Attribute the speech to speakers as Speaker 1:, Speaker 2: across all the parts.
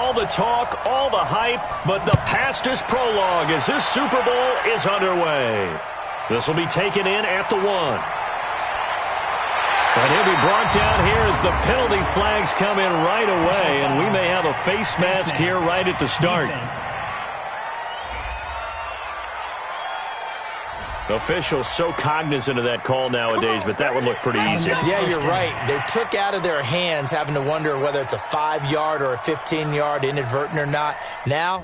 Speaker 1: All the talk, all the hype, but the past is prologue as this Super Bowl is underway. This will be taken in at the 1. And he'll be brought down here as the penalty flags come in right away, and we may have a face mask here right at the start. Officials so cognizant of that call nowadays, but that would look pretty easy.
Speaker 2: Yeah, you're right. They took out of their hands having to wonder whether it's a 5-yard or a 15-yard inadvertent or not. Now,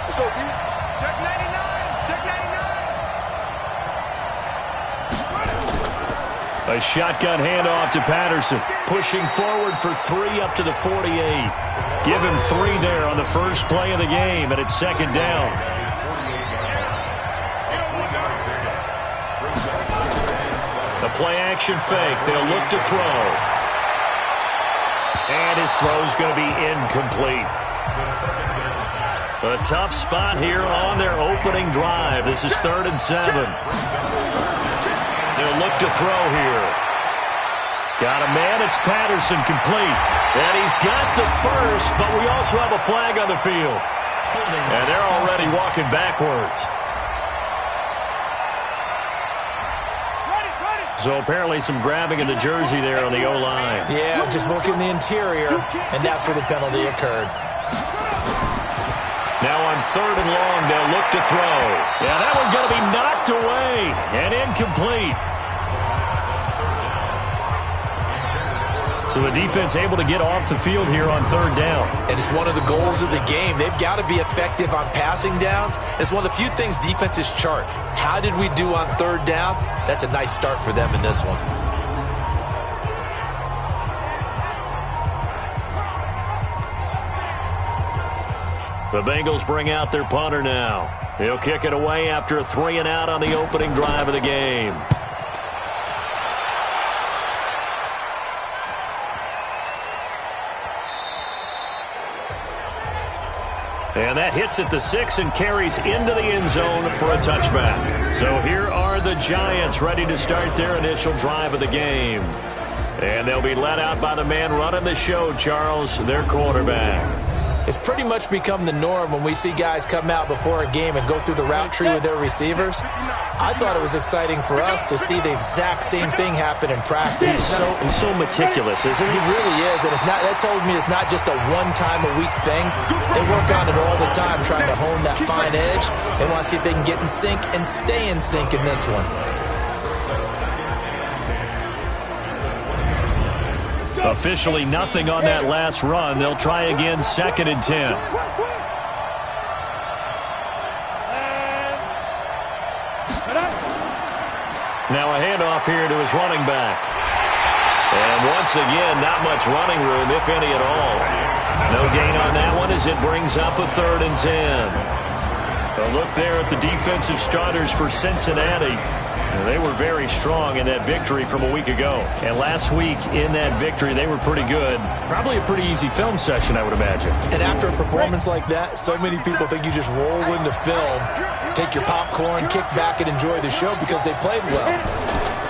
Speaker 3: let's go, D. Check 99. Check 99.
Speaker 1: A shotgun handoff to Patterson. Pushing forward for 3 up to the 48. Give him 3 there on the first play of the game, and it's second down. The play-action fake. They'll look to throw. And his throw's going to be incomplete. A tough spot here on their opening drive. This is 3rd and 7. They'll look to throw here. Got a man. It's Patterson, complete. And he's got the first, but we also have a flag on the field. And they're already walking backwards. So apparently some grabbing in the jersey there on the O-line.
Speaker 2: Yeah, just look in the interior, and that's where the penalty occurred.
Speaker 1: Now on 3rd and long, they'll look to throw. Yeah, that one's going to be knocked away and incomplete. So the defense able to get off the field here on 3rd down.
Speaker 2: And it's one of the goals of the game. They've got to be effective on passing downs. It's one of the few things defenses chart. How did we do on 3rd down? That's a nice start for them in this one.
Speaker 1: The Bengals bring out their punter now. He'll kick it away after a 3 and out on the opening drive of the game. And that hits at the 6 and carries into the end zone for a touchback. So here are the Giants ready to start their initial drive of the game. And they'll be led out by the man running the show, Charles, their quarterback.
Speaker 2: It's pretty much become the norm when we see guys come out before a game and go through the route tree with their receivers. I thought it was exciting for us to see the exact same thing happen in practice.
Speaker 1: He's so meticulous, isn't he?
Speaker 2: He really is, and that tells me it's not just a one-time-a-week thing. They work on it all the time, trying to hone that fine edge. They want to see if they can get in sync and stay in sync in this one.
Speaker 1: Officially nothing on that last run. They'll try again, 2nd and 10. Now a handoff here to his running back. And once again, not much running room, if any at all. No gain on that one as it brings up a 3rd and 10. A look there at the defensive starters for Cincinnati. They were very strong in that victory from a week ago. And last week in that victory, they were pretty good. Probably a pretty easy film session, I would imagine.
Speaker 2: And after a performance like that, so many people think you just roll into film, take your popcorn, kick back, and enjoy the show because they played well.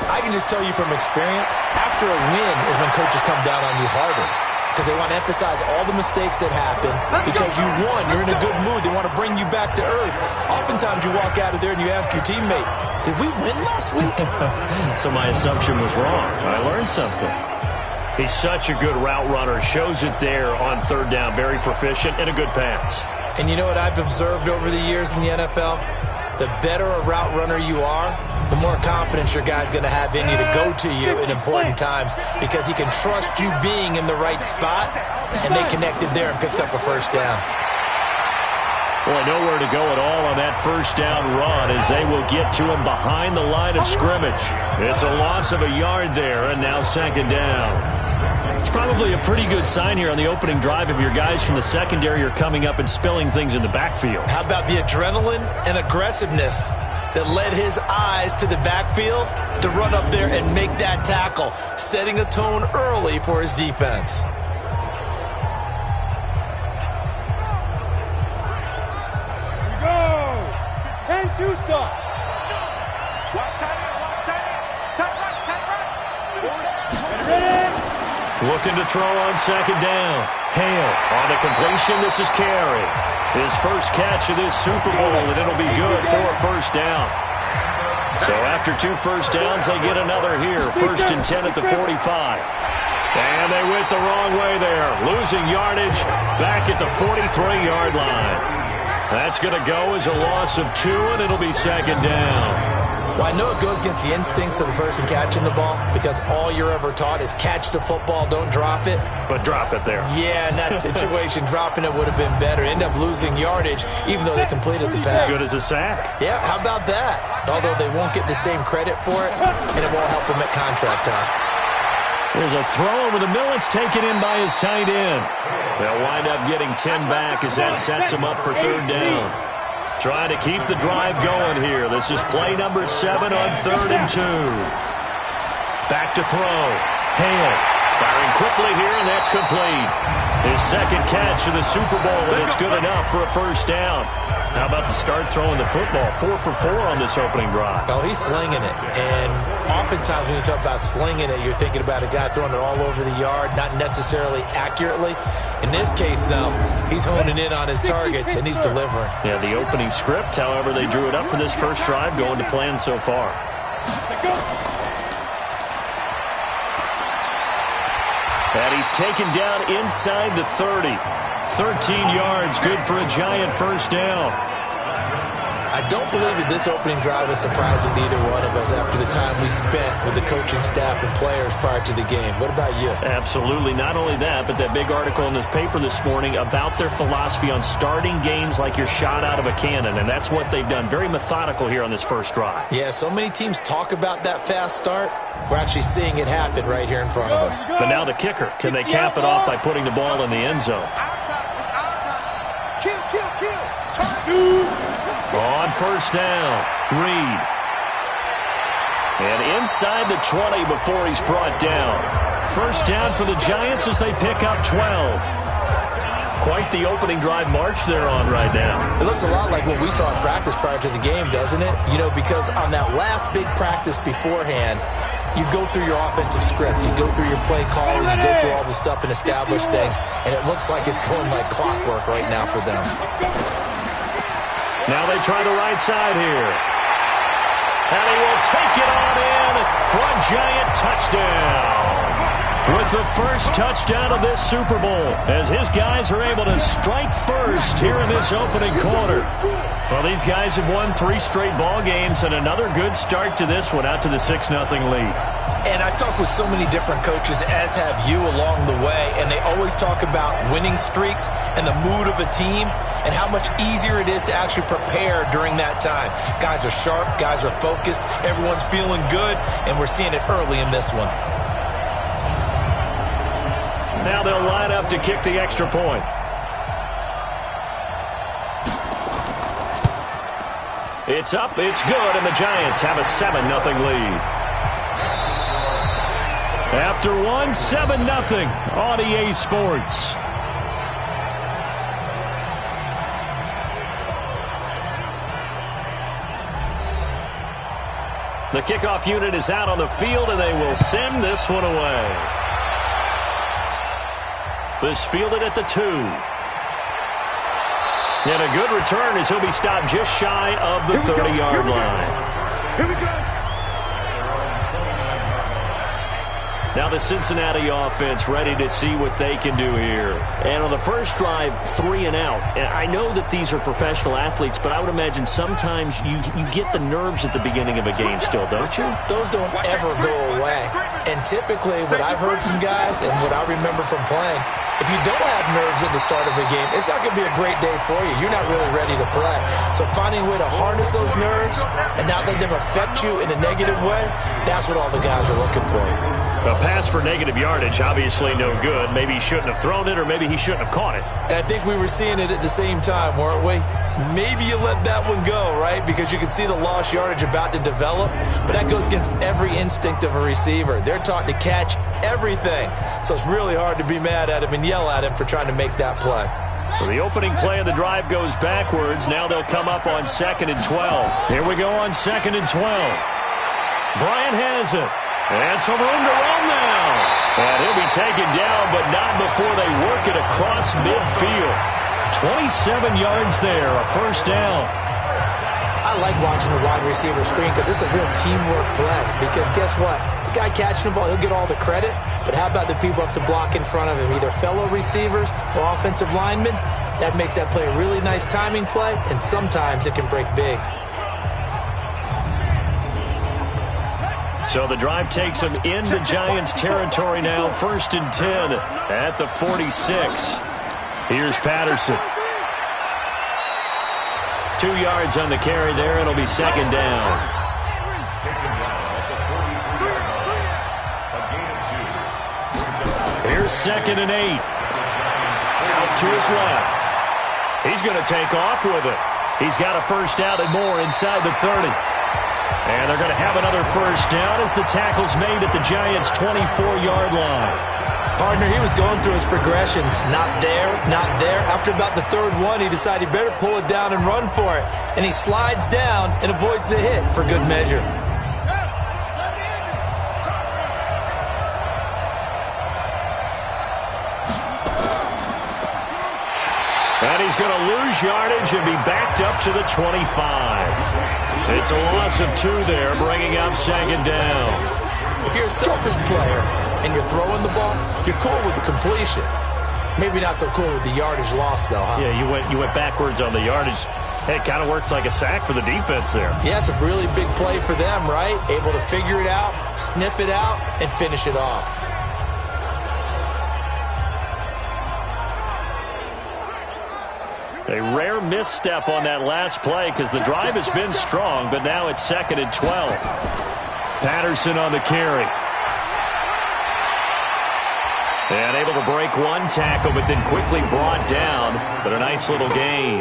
Speaker 2: I can just tell you from experience, after a win is when coaches come down on you harder. Because they want to emphasize all the mistakes that happen. Because you won, you're in a good mood. They want to bring you back to earth. Oftentimes you walk out of there and you ask your teammate, did we win last week?
Speaker 1: So my assumption was wrong. I learned something. He's such a good route runner. Shows it there on 3rd down. Very proficient and a good pass.
Speaker 2: And you know what I've observed over the years in the NFL? The better a route runner you are, the more confidence your guy's going to have in you to go to you in important times because he can trust you being in the right spot, and they connected there and picked up a 1st down.
Speaker 1: Boy, nowhere to go at all on that 1st down run as they will get to him behind the line of scrimmage. It's a loss of a yard there, and now 2nd down. It's probably a pretty good sign here on the opening drive if your guys from the secondary are coming up and spilling things in the backfield.
Speaker 2: How about the adrenaline and aggressiveness that led his eyes to the backfield to run up there and make that tackle, setting a tone early for his defense.
Speaker 3: Here we go. 10-2 stop. Watch
Speaker 1: Looking to throw on second down. Hale on the completion. This is Carey. His first catch of this Super Bowl, and it'll be good for a first down. So after 2 first downs, they get another here. 1st and 10 at the 45. And they went the wrong way there. Losing yardage back at the 43-yard line. That's going to go as a loss of 2, and it'll be second down.
Speaker 2: Well, I know it goes against the instincts of the person catching the ball because all you're ever taught is catch the football, don't drop it.
Speaker 1: But drop it there.
Speaker 2: Yeah, in that situation, dropping it would have been better. End up losing yardage even though they completed the pass.
Speaker 1: As good as a sack.
Speaker 2: Yeah, how about that? Although they won't get the same credit for it, and it won't help them at contract time.
Speaker 1: There's a throw over the middle. It's taken in by his tight end. They'll wind up getting 10 back as that sets them up for 3rd down. Trying to keep the drive going here. This is play number 7 on 3rd and 2. Back to throw. Hale firing quickly here, and that's complete. His second catch of the Super Bowl, and it's good enough for a first down. How about the start throwing the football? 4 for 4 on this opening drive.
Speaker 2: Oh, he's slinging it. And oftentimes when you talk about slinging it, you're thinking about a guy throwing it all over the yard, not necessarily accurately. In this case, though, he's honing in on his targets, and he's delivering.
Speaker 1: Yeah, the opening script, however, they drew it up for this first drive, going to plan so far. And he's taken down inside the 30. 13 yards, good for a giant first down.
Speaker 2: I don't believe that this opening drive is surprising to either one of us after the time we spent with the coaching staff and players prior to the game. What about you?
Speaker 1: Absolutely. Not only that, but that big article in the paper this morning about their philosophy on starting games like you're shot out of a cannon, and that's what they've done. Very methodical here on this first drive.
Speaker 2: Yeah, so many teams talk about that fast start. We're actually seeing it happen right here in front of us.
Speaker 1: But now the kicker. Can they cap it off by putting the ball in the end zone? On first down, Reed. And inside the 20 before he's brought down. First down for the Giants as they pick up 12. Quite the opening drive march they're on right now.
Speaker 2: It looks a lot like what we saw in practice prior to the game, doesn't it? You know, because on that last big practice beforehand, you go through your offensive script, you go through your play calling, you go through all the stuff and establish things, and it looks like it's going like clockwork right now for them.
Speaker 1: Now they try the right side here. And he will take it on in for a giant touchdown. With the first touchdown of this Super Bowl, as his guys are able to strike first here in this opening quarter. Well, these guys have won 3 straight ball games, and another good start to this one, out to the 6-0 lead.
Speaker 2: And I've talked with so many different coaches, as have you along the way, and they always talk about winning streaks and the mood of a team and how much easier it is to actually prepare during that time. Guys are sharp, guys are focused, everyone's feeling good, and we're seeing it early in this one.
Speaker 1: Now they'll line up to kick the extra point. It's up, it's good, and the Giants have a 7-0 lead. After one, 7-0 on EA Sports. The kickoff unit is out on the field, and they will send this one away. This fielded at the 2. And a good return as he'll be stopped just shy of the 30-yard line.
Speaker 3: Here we go.
Speaker 1: Now the Cincinnati offense ready to see what they can do here. And on the first drive, 3 and out. And I know that these are professional athletes, but I would imagine sometimes you get the nerves at the beginning of a game still, don't you?
Speaker 2: Those don't ever go away. And typically what I've heard from guys and what I remember from playing, if you don't have nerves at the start of a game, it's not going to be a great day for you. You're not really ready to play. So finding a way to harness those nerves and not let them affect you in a negative way, that's what all the guys are looking for.
Speaker 1: A pass for negative yardage, obviously no good. Maybe he shouldn't have thrown it, or maybe he shouldn't have caught it.
Speaker 2: And I think we were seeing it at the same time, weren't we? Maybe you let that one go, right? Because you can see the lost yardage about to develop. But that goes against every instinct of a receiver. They're taught to catch everything. So it's really hard to be mad at him and yell at him for trying to make that play.
Speaker 1: So the opening play of the drive goes backwards. Now they'll come up on 2nd and 12. Here we go on 2nd and 12. Bryant has it. And some room to run now. And he'll be taken down, but not before they work it across midfield. 27 yards there, a first down.
Speaker 2: I like watching the wide receiver screen because it's a real teamwork play. Because guess what? The guy catching the ball, he'll get all the credit. But how about the people up to block in front of him, either fellow receivers or offensive linemen? That makes that play a really nice timing play, and sometimes it can break big.
Speaker 1: So the drive takes them into Giants territory now, 1st and 10 at the 46. Here's Patterson. 2 yards on the carry there. It'll be second down. Here's 2nd and 8. Out to his left. He's going to take off with it. He's got a first down and more inside the 30. And they're going to have another first down as the tackle's made at the Giants' 24-yard line.
Speaker 2: Partner, he was going through his progressions. Not there, not there. After about the 3rd one, he decided he better pull it down and run for it. And he slides down and avoids the hit for good measure.
Speaker 1: And he's going to lose yardage and be backed up to the 25. It's a loss of 2 there, bringing up 2nd down.
Speaker 2: If you're a selfish player and you're throwing the ball, you're cool with the completion. Maybe not so cool with the yardage loss, though, huh?
Speaker 1: Yeah, you went backwards on the yardage. It kind of works like a sack for the defense there.
Speaker 2: Yeah, it's a really big play for them, right? Able to figure it out, sniff it out, and finish it off.
Speaker 1: A rare misstep on that last play because the drive has been strong, but now it's 2nd and 12. Patterson on the carry. And able to break one tackle, but then quickly brought down. But a nice little gain.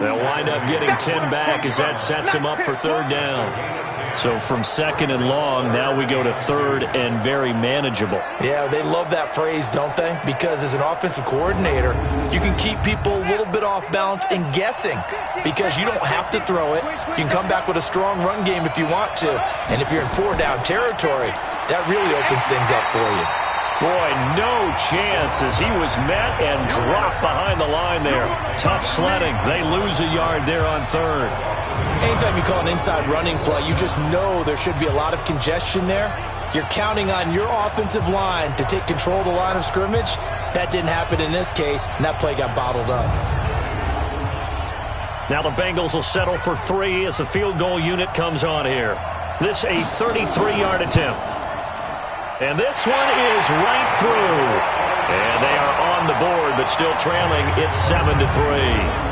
Speaker 1: They'll wind up getting 10 back as that sets him up for 3rd down. So from 2nd and long, now we go to 3rd and very manageable.
Speaker 2: Yeah, they love that phrase, don't they? Because as an offensive coordinator, you can keep people a little bit off balance and guessing. Because you don't have to throw it. You can come back with a strong run game if you want to. And if you're in 4-down territory, that really opens things up for you.
Speaker 1: Boy, no chance as he was met and dropped behind the line there. Tough sledding. They lose a yard there on 3rd.
Speaker 2: Anytime you call an inside running play, you just know there should be a lot of congestion there. You're counting on your offensive line to take control of the line of scrimmage. That didn't happen in this case, and that play got bottled up.
Speaker 1: Now the Bengals will settle for 3 as the field goal unit comes on here. This a 33-yard attempt. And this one is right through. And they are on the board, but still trailing. It's 7-3.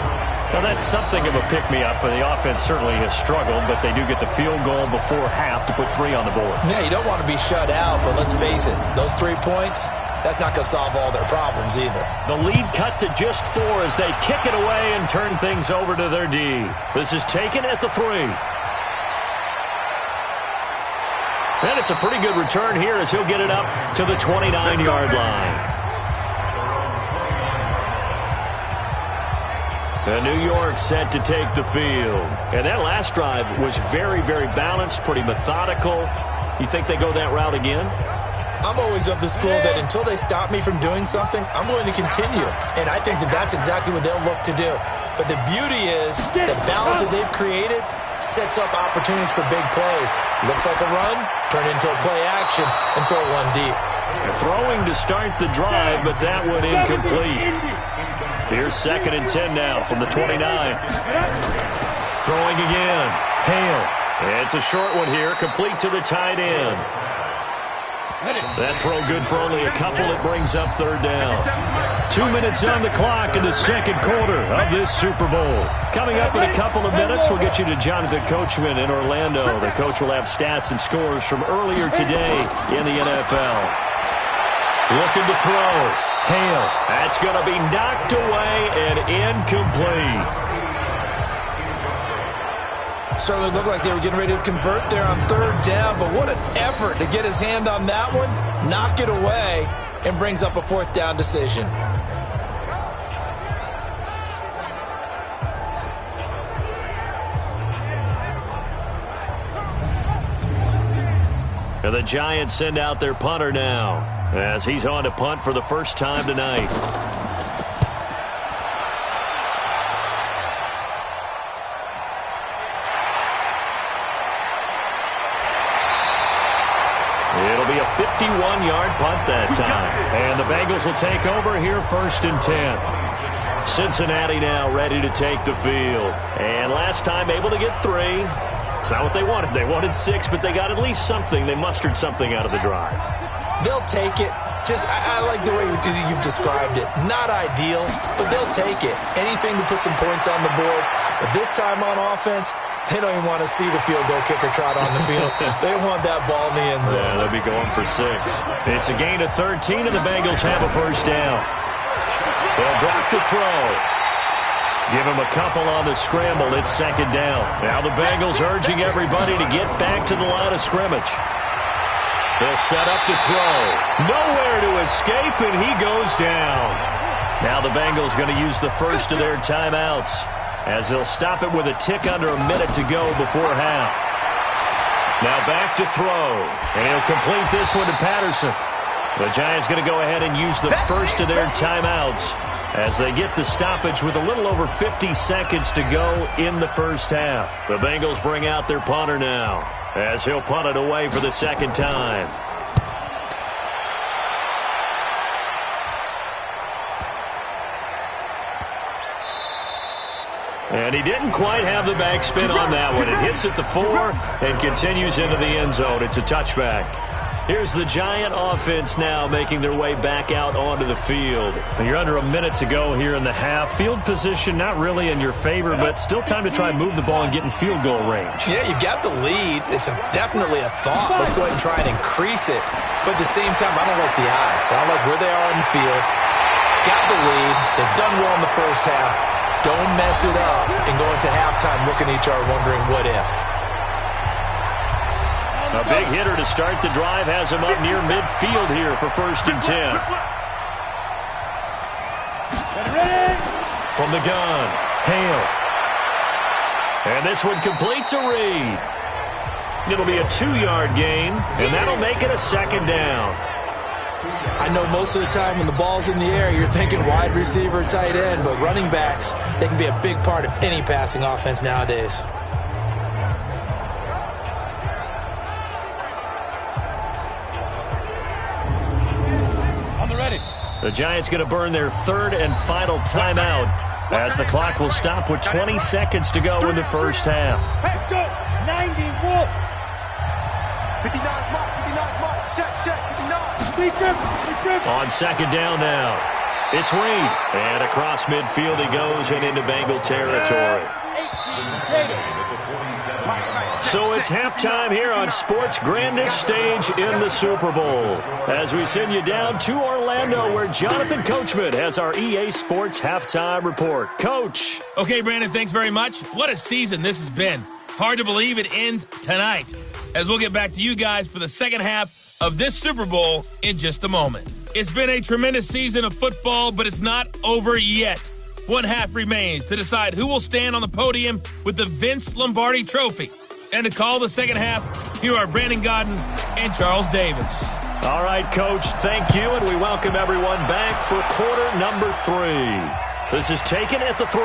Speaker 1: Now, that's something of a pick-me-up, and the offense certainly has struggled, but they do get the field goal before half to put 3 on the board.
Speaker 2: Yeah, you don't want to be shut out, but let's face it, those 3 points, that's not going to solve all their problems either.
Speaker 1: The lead cut to just 4 as they kick it away and turn things over to their D. This is taken at the 3. And it's a pretty good return here as he'll get it up to the 29-yard line. And New York set to take the field. And that last drive was very, very balanced, pretty methodical. You think they go that route again?
Speaker 2: I'm always of the school that until they stop me from doing something, I'm going to continue. And I think that that's exactly what they'll look to do. But the beauty is the balance that they've created sets up opportunities for big plays. Looks like a run, turn into a play action, and throw one deep.
Speaker 1: They're throwing to start the drive, but that one incomplete. Here's 2nd and 10 now from the 29. Throwing again. Hale. It's a short one here, complete to the tight end. That throw good for only a couple. It brings up 3rd down. 2 minutes on the clock in the 2nd quarter of this Super Bowl. Coming up in a couple of minutes, we'll get you to Jonathan Coachman in Orlando. The coach will have stats and scores from earlier today in the NFL. Looking to throw. Hale. That's going to be knocked away and incomplete.
Speaker 2: Certainly looked like they were getting ready to convert there on 3rd down, but what an effort to get his hand on that one, knock it away, and brings up a 4th down decision.
Speaker 1: And the Giants send out their punter now. as he's on to punt for the first time tonight. It'll be a 51-yard punt that time. And the Bengals will take over here 1st and 10. Cincinnati now ready to take the field. And last time able to get 3. It's not what they wanted. They wanted 6, but they got at least something. They mustered something out of the drive.
Speaker 2: They'll take it. I like the way you've described it. Not ideal, but they'll take it. Anything to put some points on the board. But this time on offense, they don't even want to see the field goal kicker trot on the field. They want that ball in the end zone.
Speaker 1: Yeah, they'll be going for 6. It's a gain of 13, and the Bengals have a first down. They'll drop to throw. Give him a couple on the scramble. It's 2nd down. Now the Bengals urging everybody to get back to the line of scrimmage. They'll set up to throw. Nowhere to escape, and he goes down. Now the Bengals going to use the first of their timeouts, as they'll stop it with a tick under a minute to go before half. Now back to throw, and he'll complete this one to Patterson. The Giants going to go ahead and use the first of their timeouts as they get the stoppage with a little over 50 seconds to go in the first half. The Bengals bring out their punter now, as he'll punt it away for the 2nd time. And he didn't quite have the backspin on that one. It hits at the 4 and continues into the end zone. It's a touchback. Here's the Giant offense now making their way back out onto the field. And you're under a minute to go here in the half. Field position not really in your favor, but still time to try and move the ball and get in field goal range.
Speaker 2: Yeah, you've got the lead. It's definitely a thought. Let's go ahead and try and increase it. But at the same time, I don't like the odds. I don't like where they are on the field. Got the lead. They've done well in the first half. Don't mess it up and go into halftime looking at each other wondering what if.
Speaker 1: A big hitter to start the drive has him up near midfield here for 1st and 10. From the gun, Hale. And this one complete to Reed. It'll be a 2-yard gain, and that'll make it a 2nd down.
Speaker 2: I know most of the time when the ball's in the air, you're thinking wide receiver, tight end, but running backs, they can be a big part of any passing offense nowadays.
Speaker 1: The Giants going to burn their 3rd and final timeout as the clock will stop with 20 seconds to go in the first half.
Speaker 3: Let's go. 91. 59 mark, 59 mark. Check, 59.
Speaker 1: On 2nd down now. It's Reed. And across midfield he goes and into Bengal territory. So it's halftime here on sports' grandest stage in the Super Bowl, as we send you down to Orlando, where Jonathan Coachman has our EA Sports halftime report. Coach.
Speaker 4: Okay, Brandon, thanks very much. What a season this has been. Hard to believe it ends tonight, as we'll get back to you guys for the second half of this Super Bowl in just a moment. It's been a tremendous season of football, but it's not over yet. One half remains to decide who will stand on the podium with the Vince Lombardi Trophy. And to call the second half, here are Brandon Godden and Charles Davis.
Speaker 1: All right, Coach, thank you, and we welcome everyone back for quarter number 3. This is taken at the 3.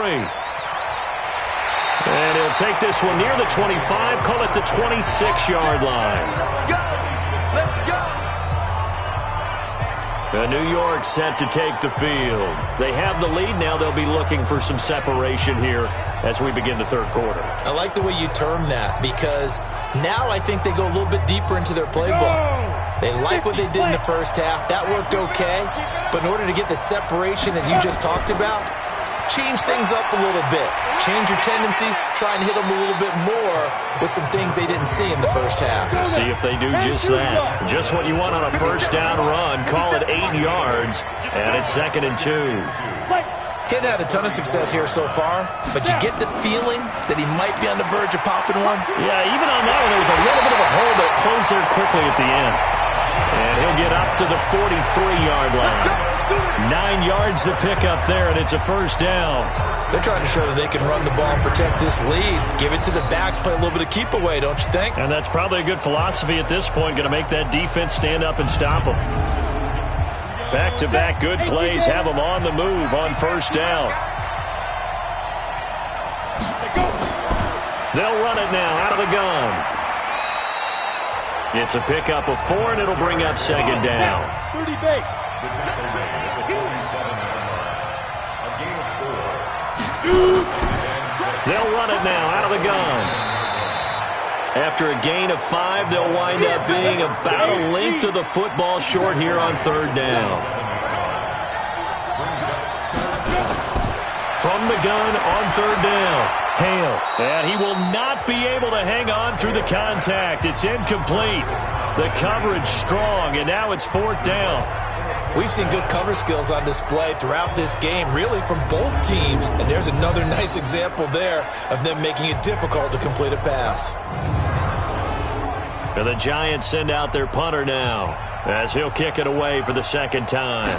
Speaker 1: And he'll take this one near the 25, call it the 26-yard line.
Speaker 3: Let's go.
Speaker 1: New York set to take the field. They have the lead now. They'll be looking for some separation here as we begin the third quarter.
Speaker 2: I like the way you term that, because now I think they go a little bit deeper into their playbook. They like what they did in the first half. That worked okay. But in order to get the separation that you just talked about, change things up a little bit. Change your tendencies. Try and hit them a little bit more with some things they didn't see in the first half.
Speaker 1: See if they do just that. Just what you want on a first down run. Call it 8 yards, and it's 2nd and 2.
Speaker 2: Hadn't had a ton of success here so far, but you get the feeling that he might be on the verge of popping one.
Speaker 1: Yeah, even on that one, there was a little bit of a hole, but it closed there quickly at the end. And he'll get up to the 43-yard line. 9 yards to pick up there, and it's a first down.
Speaker 2: They're trying to show that they can run the ball and protect this lead. Give it to the backs, play a little bit of keep away, don't you think?
Speaker 1: And that's probably a good philosophy at this point, going to make that defense stand up and stop them. Back-to-back good plays have them on the move on first down. They'll run it now out of the gun. It's a pickup of 4, and it'll bring up second down.
Speaker 3: 30 base.
Speaker 1: They'll run it now out of the gun. After a gain of 5, they'll wind up being about a length of the football short here on third down. From the gun on third down, Hale. And he will not be able to hang on through the contact. It's incomplete. The coverage strong, and now it's fourth down.
Speaker 2: We've seen good cover skills on display throughout this game, really from both teams. And there's another nice example there of them making it difficult to complete a pass.
Speaker 1: And the Giants send out their punter now as he'll kick it away for the second time.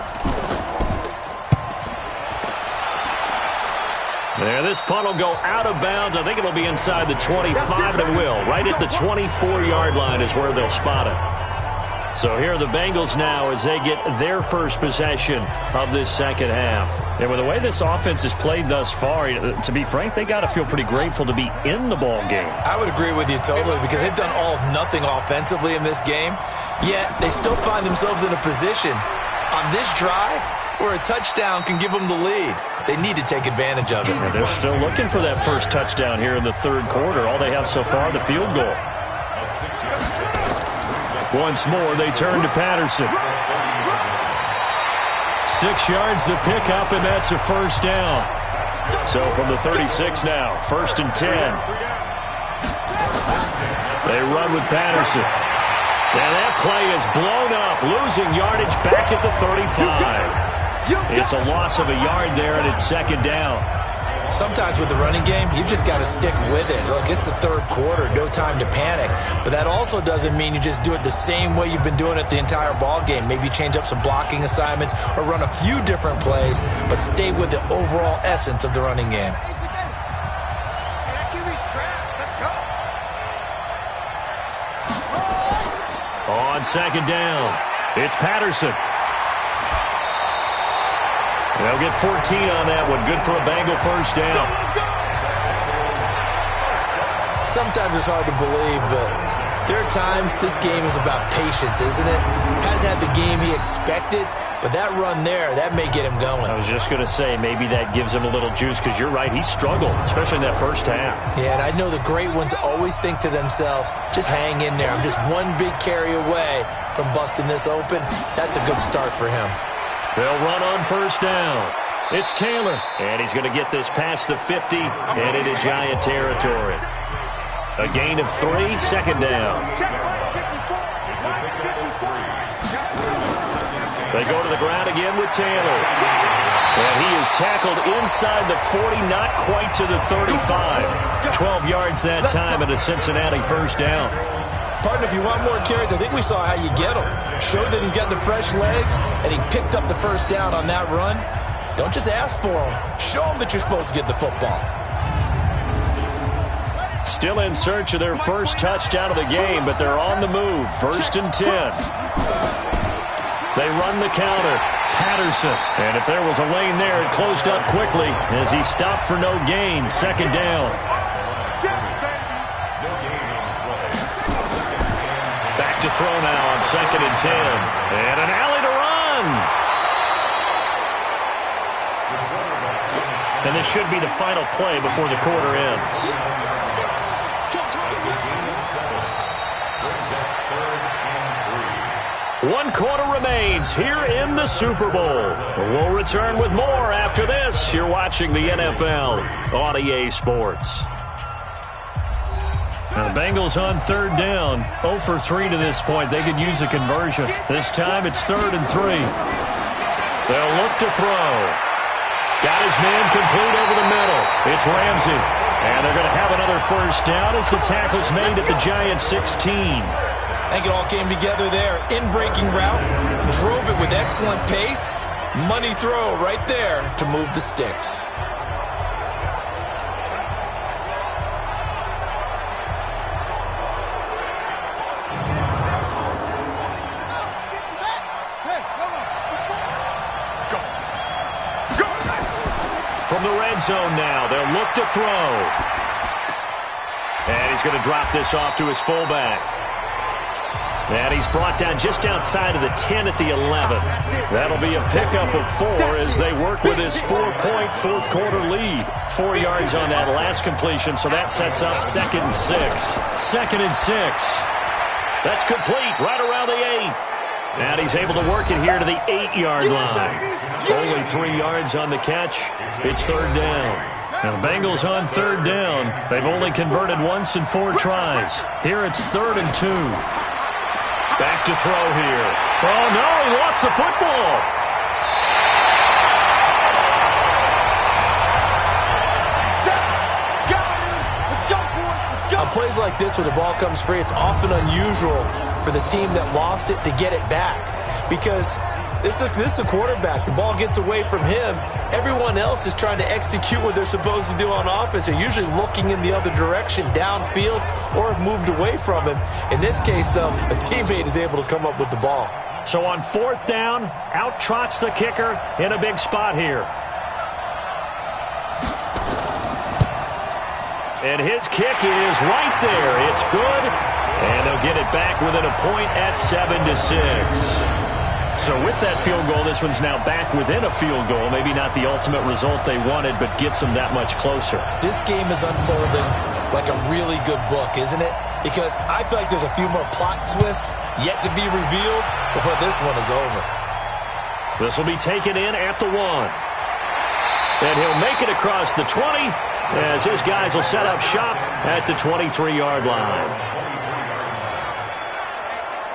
Speaker 1: There, this punt will go out of bounds. I think it'll be inside the 25, and it will. Right at the 24-yard line is where they'll spot it. So here are the Bengals now as they get their first possession of this second half. And with the way this offense has played thus far, to be frank, they got to feel pretty grateful to be in the ball game.
Speaker 2: I would agree with you totally because they've done all of nothing offensively in this game, yet they still find themselves in a position on this drive where a touchdown can give them the lead. They need to take advantage of it.
Speaker 1: And they're still looking for that first touchdown here in the third quarter. All they have so far, the field goal. Once more, they turn to Patterson. 6 yards the pickup, and that's a first down. So from the 36 now, first and 10. They run with Patterson. And that play is blown up, losing yardage back at the 35. It's a loss of a yard there, and it's second down.
Speaker 2: Sometimes with the running game, you've just got to stick with it. Look, it's the third quarter, no time to panic. But that also doesn't mean you just do it the same way you've been doing it the entire ball game. Maybe change up some blocking assignments or run a few different plays, but stay with the overall essence of the running game.
Speaker 1: On second down, it's Patterson. They'll get 14 on that one. Good for a Bengal first down.
Speaker 2: Sometimes it's hard to believe, but there are times this game is about patience, isn't it? Has had the game he expected, but that run there, that may get him going.
Speaker 1: I was just going to say, maybe that gives him a little juice because you're right, he struggled, especially in that first half.
Speaker 2: Yeah, and I know the great ones always think to themselves, just hang in there. I'm just one big carry away from busting this open. That's a good start for him.
Speaker 1: They'll run on first down. It's Taylor, and he's going to get this past the 50 and into Giant territory. A gain of 3, second down. They go to the ground again with Taylor. And he is tackled inside the 40, not quite to the 35. 12 yards that time and a Cincinnati first down.
Speaker 2: Partner, if you want more carries, I think we saw how you get them. Showed that he's got the fresh legs, and he picked up the first down on that run. Don't just ask for them. Show them that you're supposed to get the football.
Speaker 1: Still in search of their first touchdown of the game, but they're on the move. First and 10. They run the counter. Patterson. And if there was a lane there, it closed up quickly as he stopped for no gain. Second down. Back to throw now on second and 10. And an alley to run. And this should be the final play before the quarter ends. One quarter remains here in the Super Bowl. We'll return with more after this. You're watching the NFL on EA Sports. Now the Bengals on third down. 0 for 3 to this point. They could use a conversion. This time it's 3rd and 3. They'll look to throw. Got his man complete over the middle. It's Ramsey. And they're going to have another first down as the tackle's made at the Giants 16.
Speaker 2: I think it all came together there. In-breaking route. Drove it with excellent pace. Money throw right there to move the sticks.
Speaker 1: red zone now. They'll look to throw. And he's going to drop this off to his fullback. And he's brought down just outside of the 10 at the 11. That'll be a pickup of 4 as they work with his 4-point fourth-quarter lead. 4 yards on that last completion, so that sets up 2nd and 6. 2nd and 6. That's complete right around the 8. And he's able to work it here to the 8-yard line. Only 3 yards on the catch. It's 3rd down. Now the Bengals on 3rd down. They've only converted once in 4 tries. Here it's 3rd and 2. Back to throw here. Oh, no, he lost the football.
Speaker 2: On plays like this, when the ball comes free, it's often unusual for the team that lost it to get it back. Because this is the quarterback. The ball gets away from him. Everyone else is trying to execute what they're supposed to do on offense. They're usually looking in the other direction, downfield, or have moved away from him. In this case, though, a teammate is able to come up with the ball.
Speaker 1: So on 4th down, out trots the kicker in a big spot here. And his kick is right there. It's good. And they'll get it back within a point at 7-6. So with that field goal, this one's now back within a field goal. Maybe not the ultimate result they wanted, but gets them that much closer.
Speaker 2: This game is unfolding like a really good book, isn't it? Because I feel like there's a few more plot twists yet to be revealed before this one is over.
Speaker 1: This will be taken in at the 1. And he'll make it across the 20 as his guys will set up shop at the 23-yard line.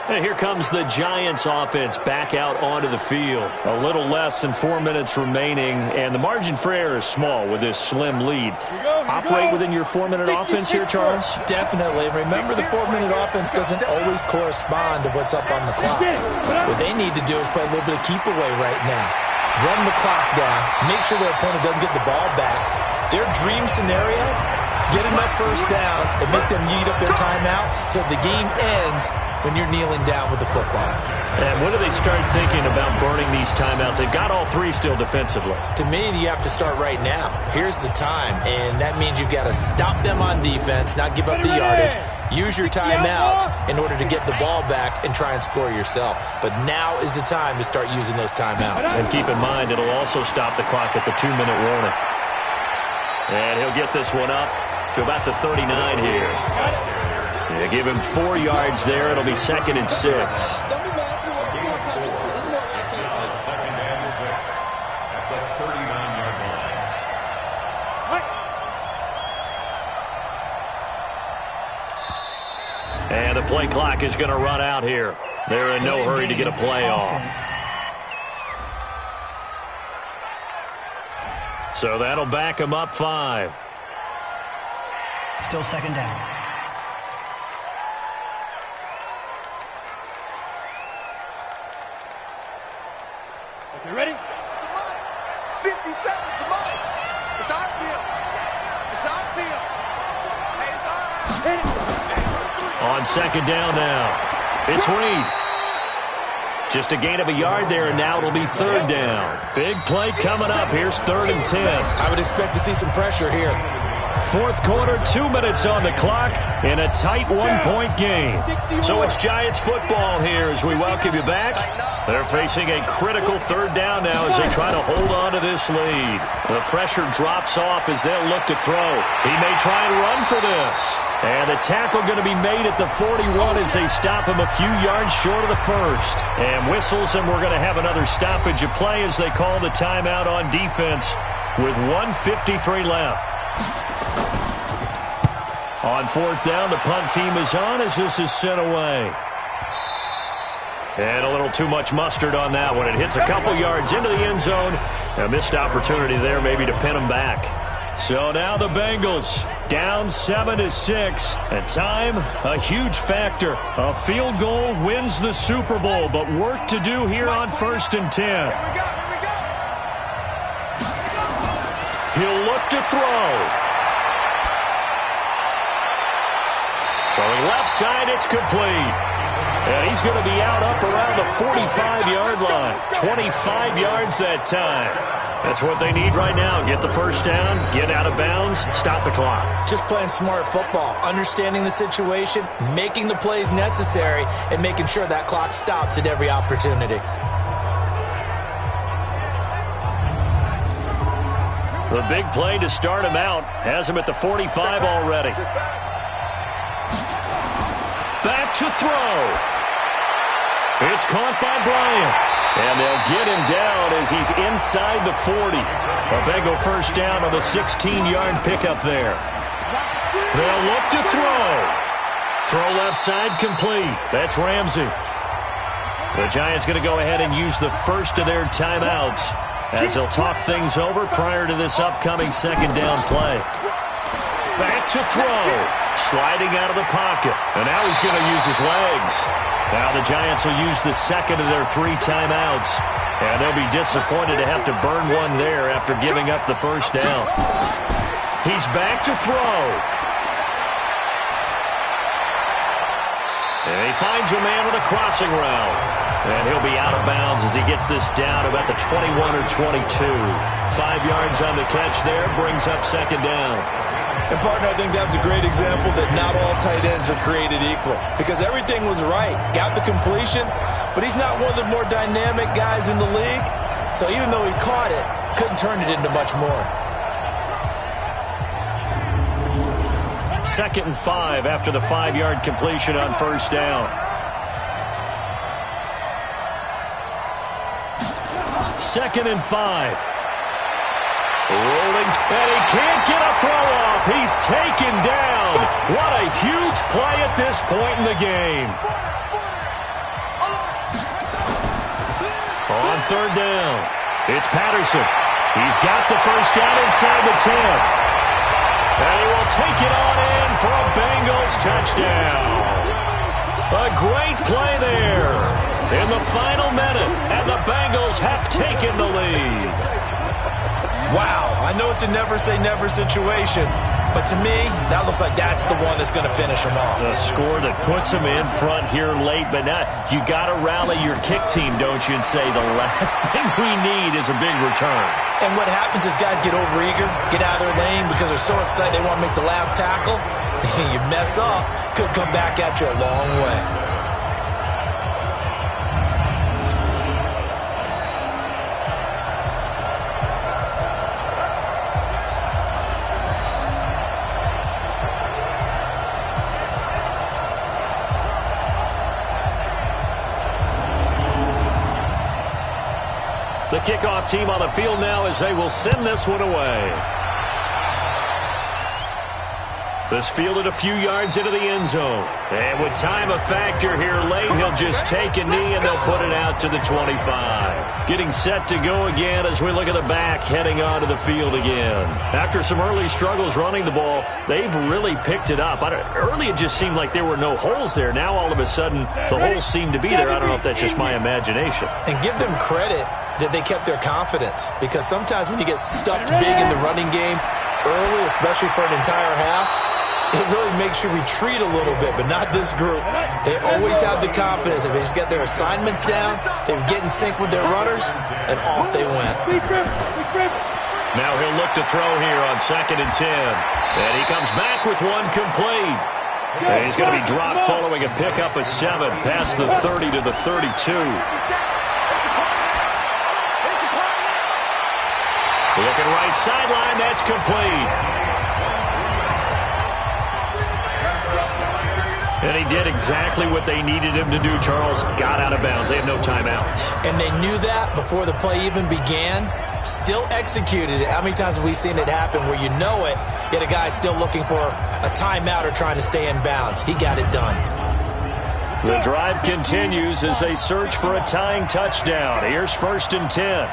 Speaker 1: And here comes the Giants offense back out onto the field. A little less than 4 minutes remaining, and the margin for error is small with this slim lead. Operate within your 4-minute offense here, Charles?
Speaker 2: Definitely. Remember, the 4-minute offense doesn't always correspond to what's up on the clock. What they need to do is play a little bit of keep away right now. Run the clock down. Make sure their opponent doesn't get the ball back. Their dream scenario, get enough first downs and make them eat up their timeouts so the game ends when you're kneeling down with the football.
Speaker 1: And when do they start thinking about burning these timeouts? They've got all 3 still defensively.
Speaker 2: To me, you have to start right now. Here's the time, and that means you've got to stop them on defense, not give up the yardage, use your timeouts in order to get the ball back and try and score yourself. But now is the time to start using those timeouts.
Speaker 1: And keep in mind, it'll also stop the clock at the 2-minute warning. And he'll get this one up to about the 39 here. Yeah, give him 4 yards there. It'll be 2nd and 6. And the play clock is going to run out here. They're in no hurry to get a play off. So that'll back him up 5.
Speaker 5: Still 2nd down.
Speaker 3: Okay, ready? 50 seconds, come on. It's our field. It's our field. Hey, it's our.
Speaker 1: On 2nd down now. It's Reed. Just a gain of a yard there, and now it'll be 3rd down. Big play coming up. Here's 3rd and 10.
Speaker 2: I would expect to see some pressure here.
Speaker 1: 4th quarter, 2 minutes on the clock in a tight 1-point game. So it's Giants football here as we welcome you back. They're facing a critical 3rd down now as they try to hold on to this lead. The pressure drops off as they'll look to throw. He may try and run for this. And the tackle going to be made at the 41 as they stop him a few yards short of the first. And whistles, and we're going to have another stoppage of play as they call the timeout on defense with 1:53 left. On 4th down, the punt team is on as this is sent away. And a little too much mustard on that one. It hits a couple yards into the end zone. A missed opportunity there maybe to pin them back. So now the Bengals down 7-6. And time, a huge factor. A field goal wins the Super Bowl, but work to do here on 1st and 10. He'll look to throw. Throwing left side, it's complete. And he's going to be out up around the 45-yard line. 25 yards that time. That's what they need right now. Get the first down, get out of bounds, stop the clock.
Speaker 2: Just playing smart football, understanding the situation, making the plays necessary, and making sure that clock stops at every opportunity.
Speaker 1: The big play to start him out has him at the 45 already. Back to throw. It's caught by Bryant. And they'll get him down as he's inside the 40. A Bengal first down on the 16-yard pickup there. They'll look to throw. Throw left side complete. That's Ramsey. The Giants going to go ahead and use the first of their timeouts as they'll talk things over prior to this upcoming second down play. Back to throw. Sliding out of the pocket. And now he's going to use his legs. Now the Giants will use the second of their 3 timeouts. And they'll be disappointed to have to burn one there after giving up the first down. He's back to throw. And he finds a man with a crossing route. And he'll be out of bounds as he gets this down about the 21 or 22. 5 yards on the catch there, brings up second down.
Speaker 2: And, partner, I think that was a great example that not all tight ends are created equal. Because everything was right. Got the completion, but he's not one of the more dynamic guys in the league. So even though he caught it, couldn't turn it into much more.
Speaker 1: 2nd and 5 after the 5-yard completion on first down. Second and 5. Rolling, and he can't get a throw off. He's taken down. What a huge play at this point in the game. On third down, it's Patterson. He's got the first down inside the 10. And he will take it on in for a Bengals touchdown. A great play there in the final minute, and the Bengals have taken the lead.
Speaker 2: Wow, I know it's a never-say-never situation, but to me, that looks like that's the one that's going to finish them off.
Speaker 1: The score that puts them in front here late, but now you got to rally your kick team, don't you, and say the last thing we need is a big return.
Speaker 2: And what happens is guys get overeager, get out of their lane because they're so excited they want to make the last tackle. You mess up, could come back at you a long way.
Speaker 1: The kickoff team on the field now as they will send this one away. This fielded a few yards into the end zone. And with time a factor here late, he'll just take a knee and they'll put it out to the 25. Getting set to go again as we look at the back heading onto the field again. After some early struggles running the ball, they've really picked it up. Early it just seemed like there were no holes there. Now all of a sudden the holes seem to be there. I don't know if that's just my imagination.
Speaker 2: And give them credit that they kept their confidence. Because sometimes when you get stuck big in the running game early, especially for an entire half, it really makes you retreat a little bit, but not this group. They always have the confidence. If they just get their assignments down, they get in sync with their runners, and off they went.
Speaker 1: Now he'll look to throw here on 2nd and 10. And he comes back with one complete. And he's going to be dropped following a pickup of 7 past the 30 to the 32. Looking right sideline, that's complete. And he did exactly what they needed him to do, Charles. Got out of bounds. They have no timeouts.
Speaker 2: And they knew that before the play even began. Still executed it. How many times have we seen it happen where you know it, yet a guy still looking for a timeout or trying to stay in bounds? He got it done.
Speaker 1: The drive continues as they search for a tying touchdown. Here's 1st and 10.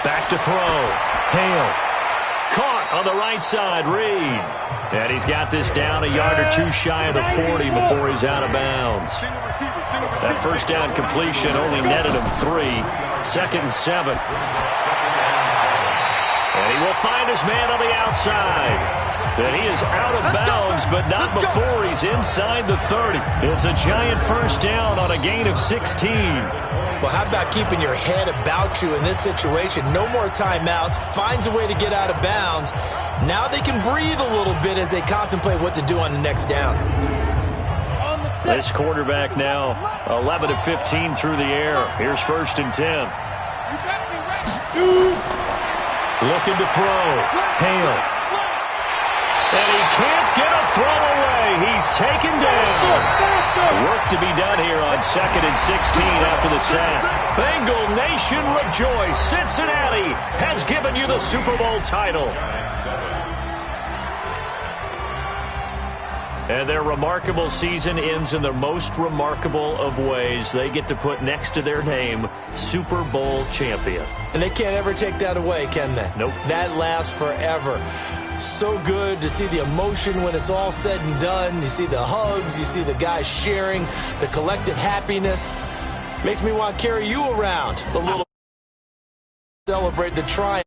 Speaker 1: Back to throw. Hale. Caught on the right side, Reed. And he's got this down a yard or two shy of the 40 before he's out of bounds. That first down completion only netted him 3. 2nd and 7. And he will find his man on the outside. And he is out of bounds, but not before he's inside the 30. It's a giant first down on a gain of 16.
Speaker 2: Well, how about keeping your head about you in this situation? No more timeouts. Finds a way to get out of bounds. Now they can breathe a little bit as they contemplate what to do on the next down.
Speaker 1: This quarterback now 11 of 15 through the air. Here's 1st and 10. Looking to throw. Hale. And he can't get a throw away. He's taken down. Work to be done here on 2nd and 16 after the sack. Bengal Nation rejoice. Cincinnati has given you the Super Bowl title. And their remarkable season ends in the most remarkable of ways. They get to put next to their name, Super Bowl champion.
Speaker 2: And they can't ever take that away, can they?
Speaker 1: Nope.
Speaker 2: That lasts forever. So good to see the emotion when it's all said and done. You see the hugs. You see the guys sharing, the collective happiness. Makes me want to carry you around a little, celebrate the triumph.